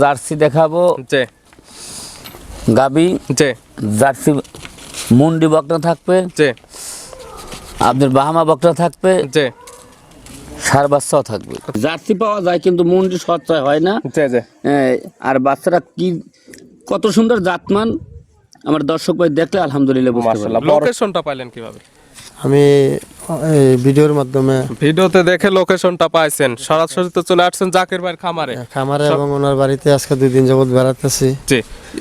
Jersey দেখাবো, জি গাবি, জি jersey মুন্ডি বকনা থাকবে, জি আপনার বাহামা বকনা থাকবে, জি সার বাচ্চাও থাকবে। জার্সি পাওয়া যায় কিন্তু মুন্ডি সচ্চয় হয় না। জি জি আর বাচ্চারা কি কত সুন্দর জাতমান, আমার দর্শক ভাই দেখলে আলহামদুলিল্লাহ বুঝতে পারবে। মাশাআল্লাহ। লোকেশনটা পাইলেন কিভাবে? আমি এই ভিডিওর মাধ্যমে ভিডিওতে দেখে লোকেশনটা পাইছেন, সরাসরি তো চলে আসছেন জাকির ভাইয়ের খামারে। খামারে এবং ওনার বাড়িতে আজকে 2 দিন যাবত বেড়াতেছি। জি,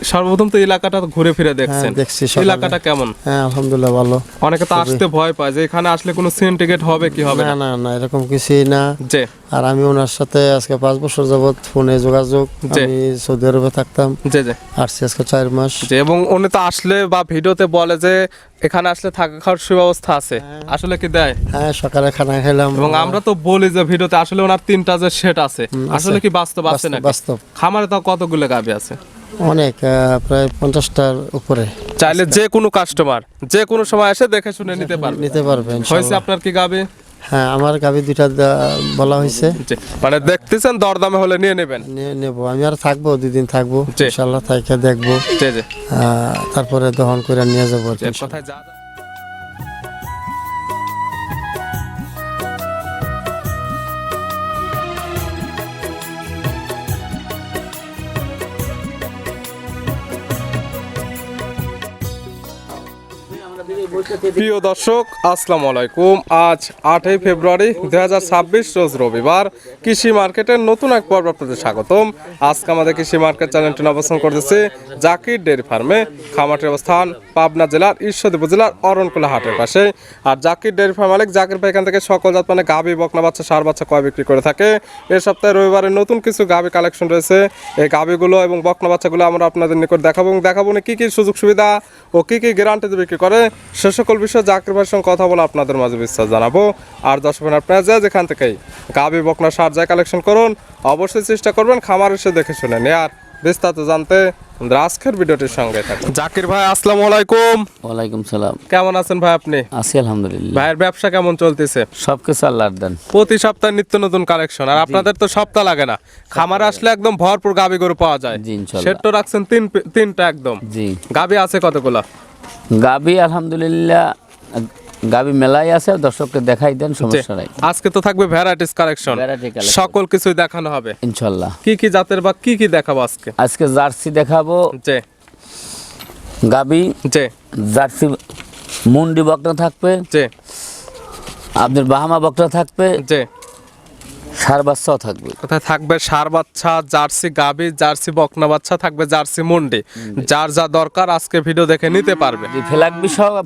সর্বপ্রথম তো এলাকাটা ঘুরে ফিরে দেখছেন, দেখছি সকালে। এলাকাটা কেমন? হ্যাঁ আলহামদুলিল্লাহ ভালো। অনেকে তো আসতে ভয় পায় যে এখানে আসলে কোনো সিন্ডিকেট হবে কি হবে না না। না না এরকম কিছুই না। জি আর আমি ওনার সাথে আজকে 5 বছর যাবত ফোনে যোগাযোগ। জি। আমি সৌদি আরবে থাকতাম, জি জি আসছি আজকে 4 মাস। জি। এবং উনি তো আসলে বা ভিডিওতে বলে যে এখানে আসলে থাকা খাওয়ার সুব্যবস্থা আছে, আসলে কি দেয়? হ্যাঁ সকালে খানা খেলাম। এবং আমরা তো বলি যে ভিডিওতে আসলে ওনার 3টা যে সেট আছে, আসলে কি বাস্তব আছে নাকি? বাস্তব খামারে তো কতগুলো গাভী আছে? অনেক, প্রায় 50টার উপরে। চাইলে যে কোনো কাস্টমার যে কোনো সময় এসে দেখে শুনে নিতে পারবে। নিতে পারবেন হয়েছে ইনশাআল্লাহ। আপনার কি গাভী? হ্যাঁ আমার গাভী 2টা বলা হয়েছে, জি, মানে দেখতেছেন দরদামে হলে নিয়ে নেবেন। নেব। আমি আর থাকবো 2 দিন থাকবো জি। ইনশাআল্লাহ, থাইকা দেখবো। জি জি তারপরে দহন করে নিয়ে যাবো আর কি। এক কথায় যা যা- প্রিয় দর্শক আসসালামু আলাইকুম। আজ 8ই ফেব্রুয়ারি 2026 রোজ রবিবার। কৃষি মার্কেটের নতুন এক পর্ব আপনাদের স্বাগতম। আজকে আমাদের কৃষি মার্কেট চ্যানেলটি অবস্থান করতেছে জাকির ডেয়ারি ফার্মে। খামারটির অবস্থান পাবনা জেলার ঈশ্বরদী উপজেলার অরণকুলা হাটের পাশে। আর জাকির ডেয়ারি ফার্ম মালিক জাকির ভাই এখান থেকে সকল জাত মানে গাভী, বকনা বাচ্চা, ষাঁড় বাচ্চা কয় বিক্রি করে থাকে। এই সপ্তাহে রবিবারে নতুন কিছু গাভী কালেকশন রয়েছে। এই গাভীগুলো এবং বকনা বাচ্চাগুলো আমরা আপনাদের নিকট দেখাবো এবং দেখাবো না কি কি সুযোগ সুবিধা ও কি কি গ্যারান্টিতে বিক্রি করে, সে সকল বিষয়ে জাকির ভাইয়ের সঙ্গে কথা বলে আপনাদের মাঝে বিশ্বাস জানাবো। আর দর্শক আপনারা যেখান থেকেই গাভী, বকনা, ষাঁড় যাই কালেকশন করুন, অবশ্যই চেষ্টা করবেন খামার এসে দেখে শুনে নিয়ে। আর বিস্তারিত জানতে আজকের ভিডিওটির সঙ্গে থাকুন। জাকির ভাই আসসালামু আলাইকুম। ওয়ালাইকুম সালাম। কেমন আছেন ভাই আপনি? আছি আলহামদুলিল্লাহ। ভাইয়ের ব্যবসা কেমন চলতেছে? সবকিছু আল্লাহর দান। প্রতি সপ্তাহে নিত্য নতুন কালেকশন, আর আপনাদের তো সপ্তাহ লাগে না, খামারে আসলে একদম ভরপুর গাভী গরু পাওয়া যায়। জি ইনশাআল্লাহ। সেট তো রাখছেন তিনটা একদম। জি গাভী আছে কতগুলা? গাবি আলহামদুলিল্লাহ গাবি মেলাই আছে, দর্শককে দেখাই দেন, সমস্যা নাই। আজকে তো থাকবে ভ্যারাইটিস কালেকশন, Variety collection। সকল কিছুই দেখানো হবে ইনশাআল্লাহ। কি কি জাতের বা কি কি দেখাবো আজকে? আজকে জার্সি দেখাবো, জি গাবি, জি জার্সি মুন্ডি বকনা থাকবে, জি আপনার বাহামা বকনা থাকবে, জি সার বাচ্চাও থাকবে। কোথায় থাকবে ষাঁড় বাচ্চা, জার্সি গাভী, জার্সি বকনা বাচ্চা, থাকবে জার্সি মুন্ডি। যার যা দরকার আজকে ভিডিও দেখে নিতে পারবে।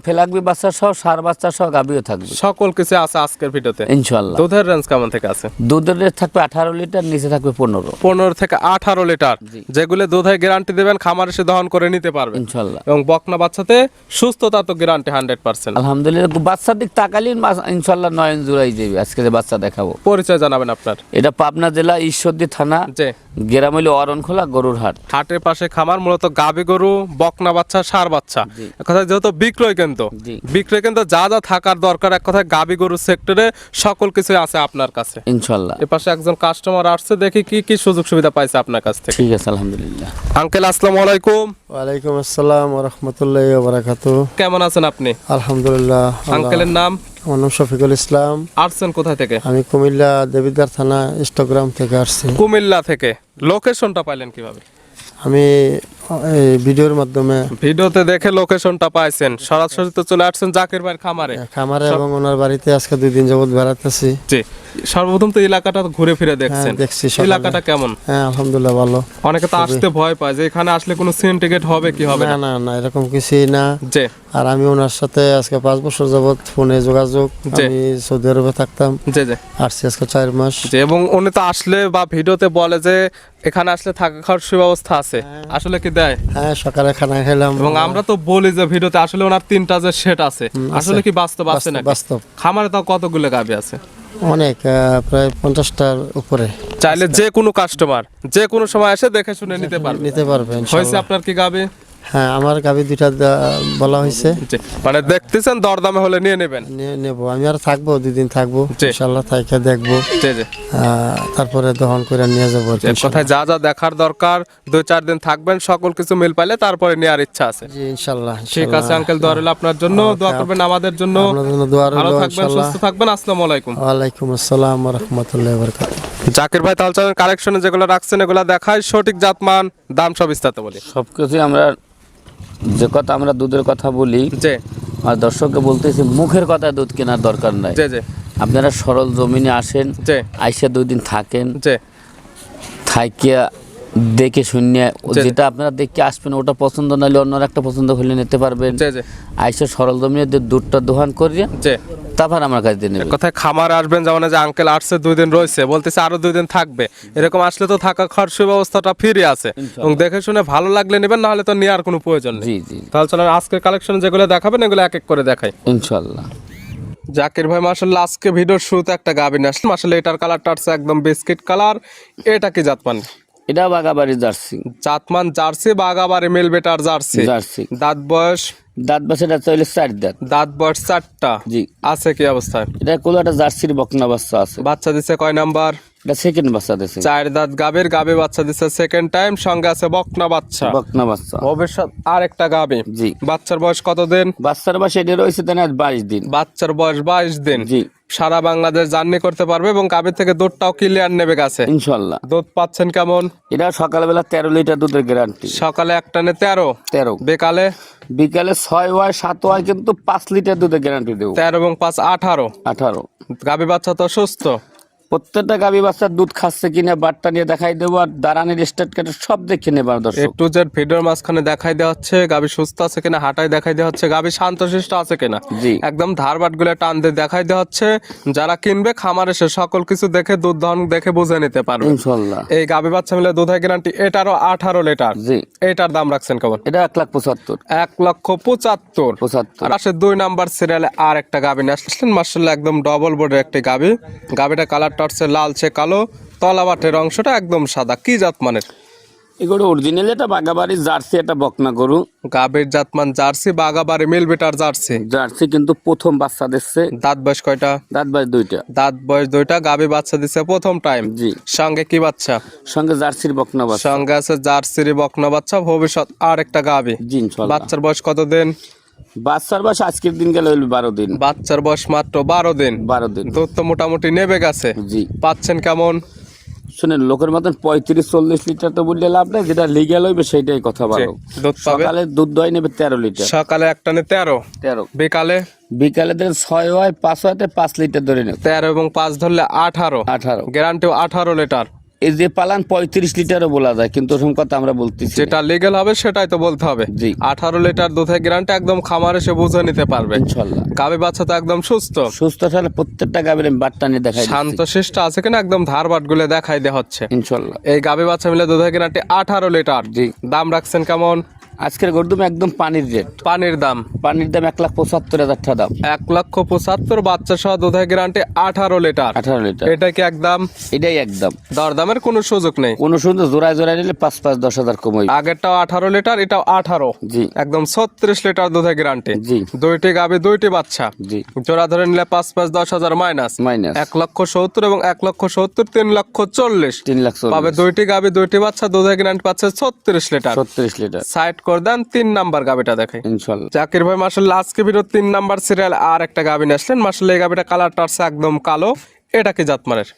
ফেলাকবি বাচ্চা সহ সার বাচ্চা সহ গাবিও থাকবে, সকল কিছু আছে আজকের ভিডিওতে। ইনশাআল্লাহ। দুধের রেঞ্জ কেমন থেকে আছে? দুধের রেট থাকবে 18 লিটার, নিচে থাকবে 15, 15 থেকে 18 লিটার, যেগুলো দুধে গ্যারান্টি দেবেন খামার এসে দহন করে নিতে পারবে ইনশাআল্লাহ। এবং বকনা বাচ্চাতে সুস্থতা তো গ্যারান্টি 100%। আলহামদুলিল্লাহ। বাচ্চার দিক তাকালিন ইনশাআল্লাহ নয়ন জুড়াই যাবে। আজকে যে বাচ্চা দেখাবো, পরিচয় জানাবেন আপনার। এটা পাবনা জেলা ঈশ্বরদী থানা, যে গ্রাম হইল অরণখোলা, গরুর হাট। হাটের পাশে খামার, মূলত গাভী গরু, বকনা বাচ্চা, ষাঁড় বাচ্চা। এক কথায় যেহেতু বিক্রয় কেন্দ্র, জি। বিক্রয় কেন্দ্র যা যা থাকার দরকার, এক কথায় গাভী গরু সেক্টরে সকল কিছু আছে আপনার কাছে। ইনশাআল্লাহ। এ পাশে একজন কাস্টমার আসছে, দেখি কি কি সুযোগ সুবিধা পাইছে আপনার কাছ থেকে। ঠিক আছে আলহামদুলিল্লাহ। আঙ্কেল আসসালামু আলাইকুম। ওয়ালাইকুম আসসালাম ওয়া রাহমাতুল্লাহি ওয়া বারাকাতুহু। কেমন আছেন আপনি? আলহামদুলিল্লাহ। আঙ্কেলের নাম? আমার নাম শফিকুল ইসলাম। আসছেন কোথা থেকে? আমি কুমিল্লা দেবিদ্বার থানা ইস্টগ্রাম থেকে আসছি। কুমিল্লা থেকে। লোকেশনটা পাইলেন কিভাবে? আমি এই ভিডিওর মাধ্যমে ভিডিওতে দেখে লোকেশনটা পাইছেন, সরাসরি তো চলে আসছেন জাকির ভাইয়ের খামারে। খামারে এবং ওনার বাড়িতে আজকে 2 দিন যাবত বেড়াতেছি। জি, সর্বপ্রথম তো এলাকাটা ঘুরে ফিরে দেখছেন, দেখছি সকালে। এলাকাটা কেমন? হ্যাঁ আলহামদুলিল্লাহ ভালো। অনেকে তো আসতে ভয় পায় যে এখানে আসলে কোনো সিন্ডিকেট হবে কি হবে না না। না না এরকম কিছুই না। জি আর আমি ওনার সাথে আজকে 5 বছর যাবত ফোনে যোগাযোগ। জি। আমি সৌদি আরবে থাকতাম, জি জি আসছি আজকে 4 মাস। জি। এবং উনি তো আসলে বা ভিডিওতে বলে যে এখানে আসলে থাকা খাওয়ার সুব্যবস্থা আছে, আসলে কি দেয়? হ্যাঁ সকালে খানা খেলাম। এবং আমরা তো বলি যে ভিডিওতে আসলে ওনার 3টা যে সেট আছে, আসলে কি বাস্তব আছে নাকি? বাস্তব। খামারে তো কতগুলো গাভী আছে? অনেক, প্রায় 50টার উপরে। চাইলে যে কোনো কাস্টমার যে কোনো সময় এসে দেখে শুনে নিতে পারবে। নিতে পারবেন হয়েছে আপনার কি গাভী? হ্যাঁ আমার গাভী দুইটা বলা হয়েছে, জি, মানে দেখতেছেন দরদামে হলে নিয়ে নেবেন। নিয়ে নেব। আমি আর থাকবো, 2 দিন থাকবো জি। ইনশাল্লাহ, থাইকে দেখবো, জি জি, তারপরে দহন করে নিয়ে যাবো আর কি, এক কথায় যা যা দেখার দরকার 2-4 দিন থাকবেন, সকল কিছু মিল পাইলে তারপরে নেওয়ার ইচ্ছা আছে। জি ইনশাল্লাহ। ঠিক আছে আঙ্কেল, দোয়া রইল আপনার জন্য, দোয়া করবেন আমাদের জন্য। আপনার জন্য দোয়া রইল ভালো থাকবেন, ইনশাল্লাহ। সুস্থ থাকবেন। আসসালামু আলাইকুম। ওয়ালাইকুম আসসালাম ওয়া রাহমাতুল্লাহি ওয়া বারাকাতুহু। জাকির ভাই, তাহলে চলেন কালেকশনে যেগুলো রাখছেন এগুলো দেখাই, সঠিক জাতমান দাম সব বিস্তারিত বলি। সব কিছুই আমরা যে কথা আমরা দুধের কথা বলি, জি আর দর্শককে বলতেছি মুখের কথায় দুধ কেনার দরকার নাই। জি জি আপনারা সরল জমিনে আসেন, জি আইসা 2 দিন থাকেন, জি থাকিয়া দেখে শুনিয়ে জি। যেটা আপনারা দেখে আসবেন ওটা পছন্দ নাহলে অন্য একটা পছন্দ হলে নিতে পারবেন। জি জি আইসা সরল জমিনে দুধটা দোহান করিয়ে জি। তারপর আমার কাছে দিয়ে নেবেন। কোথায় খামার আসবেন, যেমন যে আঙ্কেল আসছে 2 দিন রয়েছে, বলতেছে আরো 2 দিন থাকবে, এরকম আসলে তো থাকা খরচ ব্যবস্থাটা ফ্রি আছে, এবং দেখে শুনে ভালো লাগলে নেবেন, না হলে তো নেওয়ার কোনো প্রয়োজন নেই। জি জি তাহলে চলেন আজকের কালেকশন যেগুলো দেখাবেন এগুলো এক এক করে দেখাই। ইনশাল্লাহ। জাকির ভাই মাশাআল্লাহ আজকে ভিডিওর শুরুতে একটা গাভী নিয়ে আসলাম, আসলে এটার কালারটা আছে একদম বিস্কিট কালার। এটা কি জাতমান? এটা বাগাবাড়ি জার্সি। জাতমান জার্সি, বাগাবাড়ি মিল বেটার জার্সি। জার্সি দাঁত বয়স? দাঁত বাচ্চাটা চলে 4 দাঁত। দাঁত বয়স 4টা। জি। আছে কি অবস্থায়? এটা কোন একটা জার্সির বকনা বাচ্চা আছে। বাচ্চা দিছে কয় নাম্বার? এটা সেকেন্ড বাচ্চা দিছে। 4 দাঁত গাভীর, গাভী বাচ্চা দিছে সেকেন্ড টাইম, সঙ্গে আছে বকনা বাচ্চা। বকনা বাচ্চা। ভবিষ্যৎ আর একটা গাভী। জি। বাচ্চার বয়স কতদিন? বাচ্চার বয়স এটা রয়েছে তাই 22 দিন। বাচ্চার বয়স 22 দিন। জি সারা বাংলাদেশ জার্নি করতে পারবে, এবং গাভীর থেকে দুধটাও ক্লিয়ার নেবে গেছে। ইনশাল্লাহ। দুধ পাচ্ছেন কেমন? এটা সকালবেলা 13 লিটার দুধের গ্যারান্টি। সকালে এক টানে 13, 13, বিকালে বিকালে 6 হয় 7 হয়, কিন্তু 5 লিটার দুধের গ্যারান্টি দেবো। 13 এবং 5 18। 18। গাভী বাচ্চা তো সুস্থ? প্রত্যেকটা গাভী বাচ্চার দুধ খাচ্ছে কিনা বাটটা নিয়ে দেখাই দেবো, আর দাঁড়ানির স্টেট কাটে সব দেখে নেবার এ দর্শক। টু জেড ভিডিওর মাঝখানে দেখাই দেওয়া হচ্ছে গাভী সুস্থ আছে কিনা, হাঁটায় দেখাই দেওয়া হচ্ছে গাভী শান্তশিষ্ট আছে কিনা, জি। একদম ধারবাট গুলো টান দিয়ে দেখাই দেওয়া হচ্ছে। যারা কিনবে খামার এসে সকল কিছু দেখে দুধ দহন দেখে বুঝে নিতে পারবে। ইনশাল্লাহ। এই গাভী বাচ্চা মিলে দুধের গ্যারান্টি। এটারও 18 লিটার। জি। এটার দাম রাখছেন কেমন? এটা 1,75,000। 1,75,000। 75। আর আসে 2 নাম্বার সিরিয়ালে আর একটা গাভী নিয়ে আসলেন, মার্শাল্লাহ একদম ডবল বোর্ডের একটি গাভী। গাভীটা কালারটা হচ্ছে লালচে কালো, তলাবাটের অংশটা একদম সাদা। কি জাত মানের? এগুলো অরিজিনাল, এটা বাগাবাড়ির জার্সি, এটা বকনা গরু। গাভীর জাতমান জার্সি, বাগাবাড়ি মিল বেটার জার্সি। জার্সি কিন্তু প্রথম বাচ্চা দিচ্ছে। দাঁত বয়স কয়টা? দাঁত বাজ 2টা। দাঁত বয়স 2টা। গাভী বাচ্চা দিছে প্রথম টাইম। জি। সঙ্গে কি বাচ্চা? সঙ্গে জার্সির বকনা বাচ্চা। সঙ্গে আছে জার্সির বকনা বাচ্চা। ভবিষ্যৎ আর একটা গাভী। জি ইনশাল্লাহ। বাচ্চার বয়স কতদিন? বাচ্চার বয়স আজকের দিন গেলে 12 দিন। বাচ্চার বয়স মাত্র 12 দিন। 12 দিন। দুধ তো মোটামুটি নেবে গেছে। জি। পাচ্ছেন কেমন? শুনেন, লোকের মতন 35-40 লিটার তো বললে লাভ নেই, যেটা লিগ্যাল হইবে সেইটাই কথা ভালো। দুধ পাবে? সকালে দুধ দই নেবে 13 লিটার। সকালে এক টানে 13, 13। বিকালে বিকালে ধরে 6 হয় 5 হয়তে 5 লিটার ধরে নেবে। 13 এবং 5 ধরলে 18। 18। গ্যারান্টিও 18 লিটার। এই যে পালান 35 লিটারও বলা যায়, কিন্তু ওরকম কথা আমরা বলতেছি না। যেটা লিগ্যাল হবে সেটাই তো বলতে হবে। জি। 18 লিটার দুধের গ্যারান্টি, একদম খামার এসে বুঝে নিতে পারবে। ইনশাল্লাহ। গাভী বাচ্চা তো একদম সুস্থ। সুস্থ থাকলে প্রত্যেকটা গাভীর আমি বাট্টা নিয়ে দেখাই দিচ্ছি। শান্ত শিষ্ট আছে কিনা একদম ধারবাট গুলো দেখাই দেওয়া হচ্ছে। ইনশাল্লাহ। এই গাভী বাচ্চা মিলে দুধের গ্যারান্টি 18 লিটার। জি। দাম রাখছেন কেমন? আজকের গরদুম একদম পানির রেট। পানির দাম? পানির দাম 1,75,000 টাকা দাম। 1,75,000, বাচ্চা সহ দুধের গ্যারান্টি 18 লিটার। 18 লিটার। এটা কি একদম? এটাই একদম। দরদামের কোনো সুযোগ নেই? কোন সুন্দর জোড়ায় জোড়ায় নিলে 5-10 হাজার কমই। আগেরটাও 18 লিটার, এটাও 18। জি। একদম 36 লিটার দুধের গ্যারান্টি। জি। দুইটি গাভী, দুইটি বাচ্চা। জি। জোড়া ধরে নিলে 5-10 হাজার মাইনাস। মাইনাস 1,70,000 এবং 1,70,000, 3,40,000 3,40,000 পাবে। দুইটি গাভী, দুইটি বাচ্চা, দুধের গ্যারান্টি পাচ্ছে 36 লিটার। 36 লিটার। সাইড করে দেন, 3 নাম্বার গাভীটা দেখে। ইনশাল্লাহ। জাকির ভাই মাশাআল্লাহ আজকে ভিডিও 3 নাম্বার সিরিয়াল আর একটা গাভী নিয়ে আসলেন। মাশাআল্লাহ এই গাভীটা কালারটা আছে একদম কালো। এটা কি জাতমানের?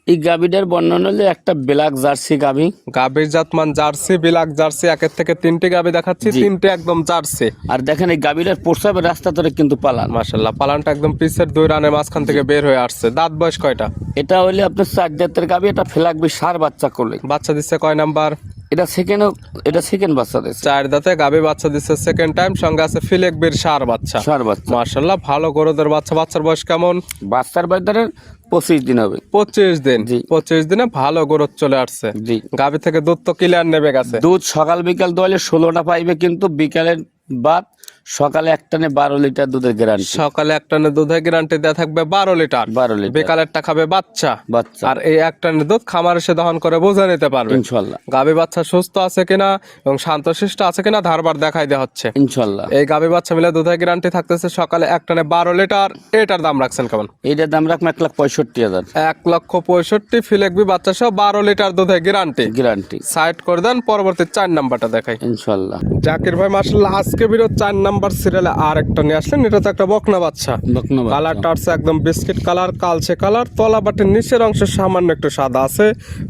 এই গাভীটার বর্ণনা হলে একটা ব্ল্যাক জার্সি গাভী। গাভীর জাতমান জার্সি, বিলাক জার্সি। একের থেকে 3টি গাভী দেখাচ্ছি, 3টে একদম জার্সি। আর দেখেন এই গাভীটার প্রস্রাবের রাস্তা ধরে কিন্তু পালান। মাশাআল্লাহ পালানটা একদম পিসের 2 রানের মাঝখান থেকে বের হয়ে আসছে। দাঁত বয়স কয়টা? এটা হইলে আপনার 4 দাঁতের গাভী, এটা ফেলাকবি 4 বাচ্চা করলে। বাচ্চা দিচ্ছে কয় নাম্বার? এটা সেকেন্ড বাচ্চা দিচ্ছে। 4 দাঁতে গাভী বাচ্চা দিচ্ছে সেকেন্ড টাইম, সঙ্গে আছে ফিলেকবির 4 বাচ্চা। 4 বাচ্চা। মাশাআল্লাহ ভালো গরুদের বাচ্চা। বাচ্চার বয়স কেমন? বাচ্চার বয়স ধরেন 25 দিন হবে। 25 দিন। জি। 25 দিনে ভালো গরু চলে আসছে। জি। গাভী থেকে দুধ তো ক্লিয়ার নেবে গেছে। দুধ সকাল বিকাল দোয়ালে 16টা পাইবে, কিন্তু বিকালের বাদ সকালে এক টানে 12 লিটার দুধের গ্যারান্টি। সকালে এক টানে দুধের গ্যারান্টি দেওয়া থাকবে 12 লিটার। 12 লিটার বিকালেরটা খাবে বাচ্চা। বাচ্চা আর এই এক টানে দুধ খামার এসে দহন করে বুঝে নিতে পারবে ইনশাআল্লাহ। গাভী বাচ্চা সুস্থ আছে কিনা এবং শান্তশিষ্ট আছে কিনা ধারবার দেখাই দেওয়া হচ্ছে ইনশাআল্লাহ। এই গাভী বাচ্চা মিলে দুধের গ্যারান্টি থাকতেছে সকালে এক টানে 12 লিটার। এটার দাম রাখছেন কেমন? এইটার দাম রাখবো 1,65,000 1,65,000 ফিলেকবি বাচ্চা সহ 12 লিটার দুধের গ্যারান্টি। গ্যারান্টি। সাইড করে দেন, পরবর্তী 4 নাম্বারটা দেখাই ইনশাআল্লাহ। জাকির ভাই মাশাআল্লাহ আজকে ভিডিও 4 নাম্বার সিরিয়ালে আর একটা নিয়ে আসলেন। এটা তো একটা বকনা বাচ্চা। বকনা বাচ্চা। কালারটা আছে একদম বিস্কিট কালার, কালচে কালার, তলা বাটির নিচের অংশে সামান্য একটু সাদা আছে,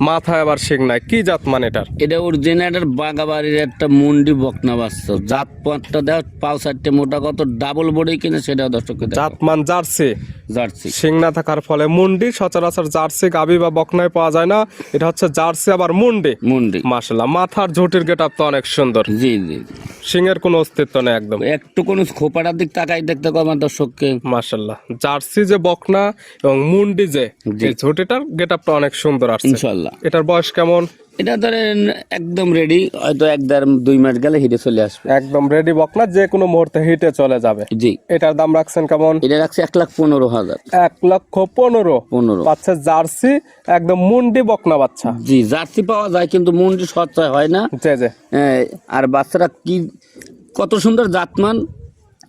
মাথায় আবার শিং নাই। কি জাত মান এটার? এটা অরিজিনাল বাগাবাড়ির একটা মুন্ডি বকনা বাচ্চা। জাত পাঁচটা দেখ, পাও চারটে মোটা কত, ডাবল বডি কিনে সেটাও দর্শককে দেখাও। জাত মান জার্সি। জার্সি। শিং না থাকার ফলে মুন্ডি। সচরাচর জার্সি গাবি বা বকনায় পাওয়া যায় না, এটা হচ্ছে জার্সি আবার মুন্ডি। মুন্ডি। মাশাআল্লাহ মাথার ঝুটির গেটআপ তো অনেক সুন্দর। জি জি। শিংয়ের কোনো অস্তিত্ব নেই একদম। একটু কোনো খোপাটার দিক তাকাই দেখতে কো আমার দর্শককে। মাশাআল্লাহ জার্সি যে বকনা এবং মুন্ডি যে জি। এই ঝুটিটার গেটআপটা অনেক সুন্দর আসছে ইনশাআল্লাহ। এটার বয়স কেমন? এটা ধরেন একদম রেডি, হয়তো 1-2 মাস গেলে হিটে চলে আসবে। একদম রেডি বকনা, যে কোনো মুহূর্তে হিটে চলে যাবে। জি। এটার দাম রাখছেন কেমন? এটা রাখছে 1,15,000। 1,15,000 পাচ্ছে জার্সি একদম মুন্ডি বকনা বাচ্চা। জি, জার্সি পাওয়া যায় কিন্তু মুন্ডি সচ্চয় হয় না। জি জি। আর বাচ্চারা কি কত সুন্দর জাতমান,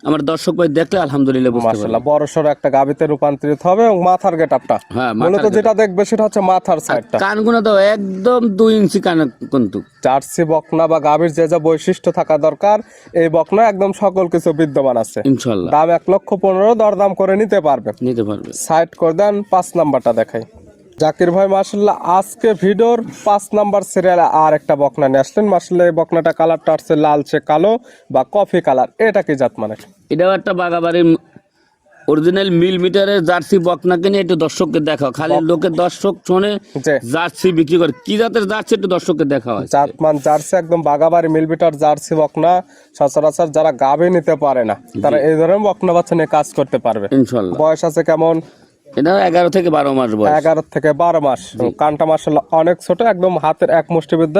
আমার দর্শক ভাই দেখলে আলহামদুলিল্লাহ বুঝতে পারবে। মাশাআল্লাহ বড়সড় একটা গাবিতে রূপান্তরিত হবে এবং মাথার গেটআপটা হ্যাঁ, মাথার মূলত যেটা দেখবে সেটা হচ্ছে মাথার সাইডটা। কানগুলো তো একদম 2 ইঞ্চি কান কিন্তু। জার্সি বকনা বা গাভীর যে যে বৈশিষ্ট্য থাকা দরকার এই বকনা একদম সকল কিছু বিদ্যমান আছে। ইনশাআল্লাহ। দাম 1,15,000 দরদাম করে নিতে পারবে। নিতে পারবে। সাইড করে দেন, 5 নাম্বারটা দেখাই। জাকির ভাই মাশাআল্লাহ আজকে ভিডিওর 5 নাম্বার সিরিয়ালে আর একটা বকনা নিয়ে আসলেন। মাশাআল্লাহ এই বকনাটা কালারটা আসছে লালচে কালো বা কফি কালার। এটা কি জাত মানে? এটাও একটা বাগাবাড়ির অরিজিনাল মিটারের জার্সি বকনা কিনে একটু দর্শককে দেখাও। খালি লোকের দর্শক শোনে জি। জার্সি বিক্রি করে, কি জাতের জার্সি একটু দর্শককে দেখাও। জাতমান জার্সি একদম বাগাবাড়ি মিলবিটার জার্সি বকনা। সচরাচর যারা গাভী নিতে পারে না তারা এই ধরনের বকনা বাচ্চা নিয়ে কাজ করতে পারবে ইনশাআল্লাহ। বয়স আছে কেমন? এটা 11 থেকে 12 মাস বয়স। 11 থেকে 12 মাস। কানটা মাশাআল্লাহ অনেক ছোট, একদম হাতের এক মুষ্টি বিদ্ধ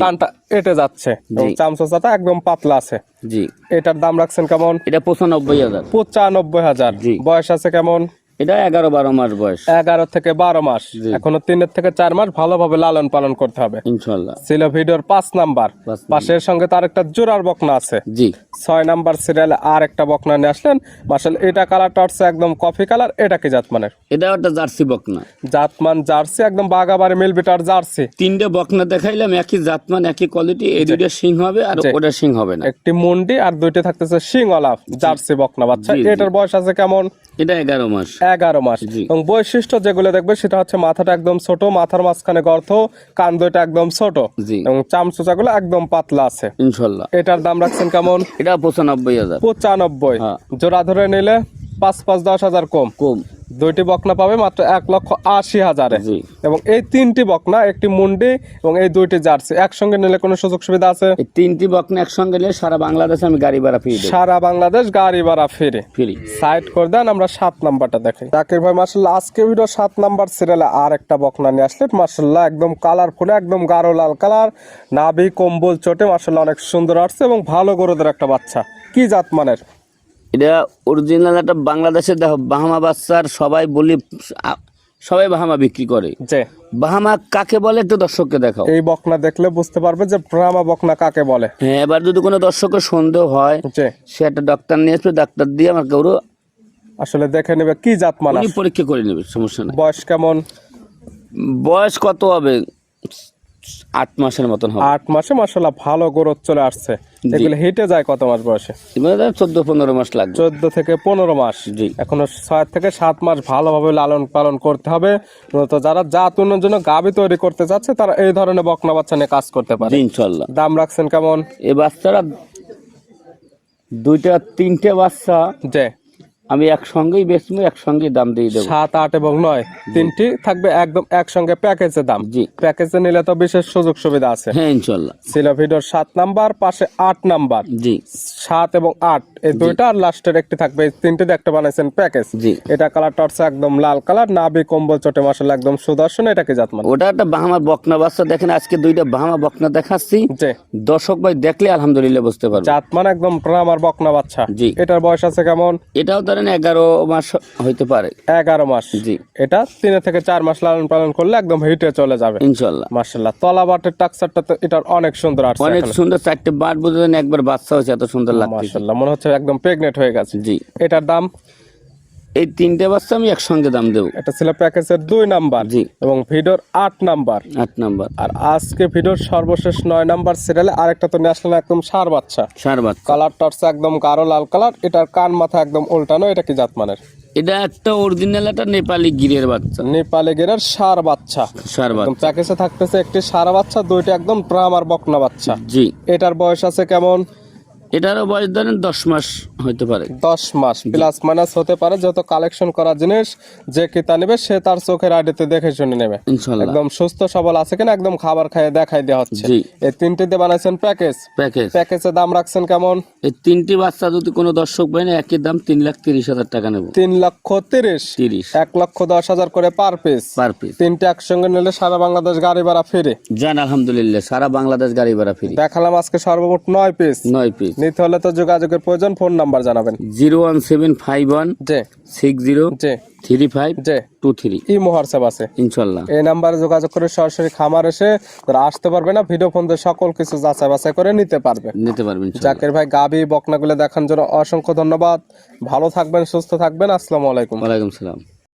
কানটা এটে যাচ্ছে এবং চামচাটা একদম পাতলা আছে। জি। এটার দাম রাখছেন কেমন? এটা 95,000। 95,000। জি। বয়স আছে কেমন? এটা 11-12 মাস বয়স। 11 থেকে 12 মাস। এখনো 3 থেকে 4 মাস ভালোভাবে লালন পালন করতে হবে ইনশাআল্লাহ। ছিল ভিডিওর 5 নাম্বার। পাশের সঙ্গে তার একটা জোড়ার বকনা আছে। জি। 6 নাম্বার সিরিয়ালে আর একটা বকনা নিয়ে আসলেন। মাশাআল্লাহ এটা কালারটা হচ্ছে একদম কফি কালার। এটা কি জাতমানের? এটাও একটা জার্সি বকনা। জাতমান জার্সি একদম বাগাবাড়ি মিলবিটার জার্সি। 3টে বকনা দেখাইলাম, একই জাতমান একই কোয়ালিটি। এই দুইটা সিং হবে আর ওটা সিং হবে না। একটি মুন্ডি আর দুইটা থাকতেছে শিংওয়ালা জার্সি বকনা বাচ্চা। এটার বয়স আছে কেমন? এটা 11 মাস। 11 মাস। এবং বৈশিষ্ট্য যেগুলো দেখবে সেটা হচ্ছে মাথাটা একদম ছোট, মাথার মাঝখানে গর্ত, কান দুইটা একদম ছোট জি। এবং চামচুচাগুলো একদম পাতলা আছে ইনশাআল্লাহ। এটার দাম রাখছেন কেমন? এটা 95,000। 95। হ্যাঁ। জোড়া ধরে নিলে 5-10,000 কম। কম। দুইটি বকনা পাবে মাত্র 1,80,000-এ। জি। এবং এই 3টি বকনা, একটি মুন্ডি এবং এই 2টি জার্সি একসঙ্গে নিলে কোনো সুযোগ সুবিধা আছে? এই 3টি বকনা একসঙ্গে নিয়ে সারা বাংলাদেশে আমি গাড়ি ভাড়া ফ্রি দেব। সারা বাংলাদেশ গাড়ি ভাড়া ফ্রি। ফ্রি। সাইড করে দেন, আমরা 7 নাম্বারটা দেখাই। জাকির ভাই মাশাআল্লাহ আজকে ভিডিও 7 নাম্বার সিরিয়ালে আর একটা বকনা নিয়ে আসলেন। মাশাআল্লাহ একদম কালারফুল, একদম গাঢ় লাল কালার, নাভি কম্বল চটে মাশাআল্লাহ অনেক সুন্দর আসছে এবং ভালো গরুদের একটা বাচ্চা। কি জাত মানের? এটা অরিজিনাল একটা বাংলাদেশের দেখো বাহামা বাচ্চার সবাই বলি, সবাই বাহামা বিক্রি করে। যে বাহামা কাকে বলে একটু দর্শককে দেখাও। এই বকনা দেখলে বুঝতে পারবে যে ব্রাহ্মা বকনা কাকে বলে। হ্যাঁ, এবার যদি কোনো দর্শকের সন্দেহ হয় যে সে একটা ডাক্তার নিয়ে আসবে, ডাক্তার দিয়ে আমার গরু আসলে দেখে নেবে কি জাত মান উনি আছে। পরীক্ষা করে নেবে, সমস্যা নাই। বয়স কেমন? বয়স কত হবে? 8 মাসের মতন হবে। 8 মাসে মাশাআল্লাহ ভালো গ্রোথ চলে আসছে। এগুলো হিটে যায় কত মাস বয়সে? 14-15 মাস লাগবে। 14 থেকে 15 মাস। জি। এখনো 6 থেকে 7 মাস ভালোভাবে লালন পালন করতে হবে। মূলত যারা জাত উন্নয়নের জন্য গাভী তৈরি করতে যাচ্ছে তারা এই ধরনের বকনা বাচ্চা নিয়ে কাজ করতে পারে। জি, ইনশাআল্লাহ। দাম রাখছেন কেমন? এই বাচ্চারা 2-3টে বাচ্চা যে আমি একসঙ্গেই বেচবো, একসঙ্গেই দাম দিয়ে দেবো। 7, 8 এবং 9 তিনটি থাকবে একদম একসঙ্গে প্যাকেজের দাম। জি। প্যাকেজে নিলে তো বিশেষ সুযোগ সুবিধা আছে। হ্যাঁ ইনশাল্লাহ। ছিল ভিডিওর 7 নাম্বার, পাশে 8 নাম্বার। জি 7 এবং 8 এই দুইটা, আর লাস্টের একটি থাকবে। এই তিনটে একটা বানাইছেন প্যাকেজ। জি। এটা কালারটা হচ্ছে একদম লাল কালার, নাভি কম্বল চটে মাশাআল্লাহ একদম সুদর্শন। এটা কি জাতমান? ওটা একটা বাহামা বকনা বাচ্চা। দেখেন আজকে দুইটা বাহামা বকনা দেখাচ্ছি, জি। দর্শক ভাই দেখলে আলহামদুলিল্লাহ বুঝতে পারবে। জাতমান একদম ব্রাহ্মার বকনা বাচ্চা। জি। এটার বয়স আছে কেমন? এটাও ধরেন 11 মাস হইতে পারে। 11 মাস। জি। এটা 3 থেকে 4 মাস লালন পালন করলে একদম হিটে চলে যাবে ইনশাল্লাহ। মাশাআল্লাহ। তলা বাটের টাকসারটা তো এটার অনেক সুন্দর আসছে। অনেক সুন্দর, 4টে বাট বুঝলেন, একবার বাচ্চা হয়েছে, এত সুন্দর লাগছে। মাশাআল্লাহ, মনে হচ্ছে একদম প্রেগনেন্ট হয়ে গেছে। জি। এটার দাম? এই 3টে বাচ্চা আমি একসঙ্গে দাম দেবো। এটা ছিল প্যাকেজের 2 নাম্বার। জি। এবং ভিডিওর 8 নাম্বার। 8 নাম্বার। আর আজকে ভিডিওর সর্বশেষ 9 নাম্বার সিরিয়ালে আরেকটা তো ন্যাশনাল একদম সার বাচ্চা। সার বাচ্চা। কালারটা হচ্ছে একদম গাঢ় লাল কালার। এটার কান মাথা একদম উল্টানো। এটা কি জাতমানের? এটা একটা অরিজিনাল একটা নেপালি গিরের বাচ্চা। নেপালে গেরার সার বাচ্চা। সার একদম বাচ্চা। প্যাকেজে থাকতেছে একটি সার বাচ্চা, দুইটা একদম ব্রাহ্মার বকনা বাচ্চা। জি। এটার বয়স আছে কেমন? এটারও বয়স ধরেন 10 মাস হইতে পারে। 10 মাস প্লাস মাইনাস হতে পারে, যেহেতু কালেকশন করা জিনিস। যে ক্রেতা নেবে সে তার চোখের আইডিতে দেখে শুনে নেবে। ইনশাল্লাহ। একদম সুস্থ সবল আছে কিনা একদম খাবার খাইয়ে দেখাই দেওয়া হচ্ছে। জি। এই 3টে দিয়ে বানাইছেন প্যাকেজ। প্যাকেজ। প্যাকেজের দাম রাখছেন কেমন? এই 3টি বাচ্চা যদি কোনো দর্শক পায় না, একই দাম 3,30,000 টাকা নেব। 3,30,000। 30 1,10,000 করে পার পিস। Per piece. 3টে একসঙ্গে নিলে সারা বাংলাদেশ গাড়ি ভাড়া ফিরে। জান আলহামদুলিল্লাহ, সারা বাংলাদেশ গাড়ি ভাড়া ফ্রি। দেখালাম আজকে সর্বমোট 9 পিস। 9 পিস। নিতে হলে তো যোগাযোগের প্রয়োজন। ফোন নাম্বার জানাবেন। 01751 জি 60 জি 3523। ই হোয়াটসঅ্যাপ আছে ইনশাল্লাহ। এই নাম্বারে যোগাযোগ করে সরাসরি খামার এসে যারা আসতে পারবে না, ভিডিও ফোন দিয়ে সকল কিছু যাচাই বাছাই করে নিতে পারবে। নিতে পারবেন। জাকির ভাই গাবি বকনাগুলো দেখার জন্য অসংখ্য ধন্যবাদ। ভালো থাকবেন, সুস্থ থাকবেন। আসসালামু আলাইকুম। ওয়ালাইকুম সালাম।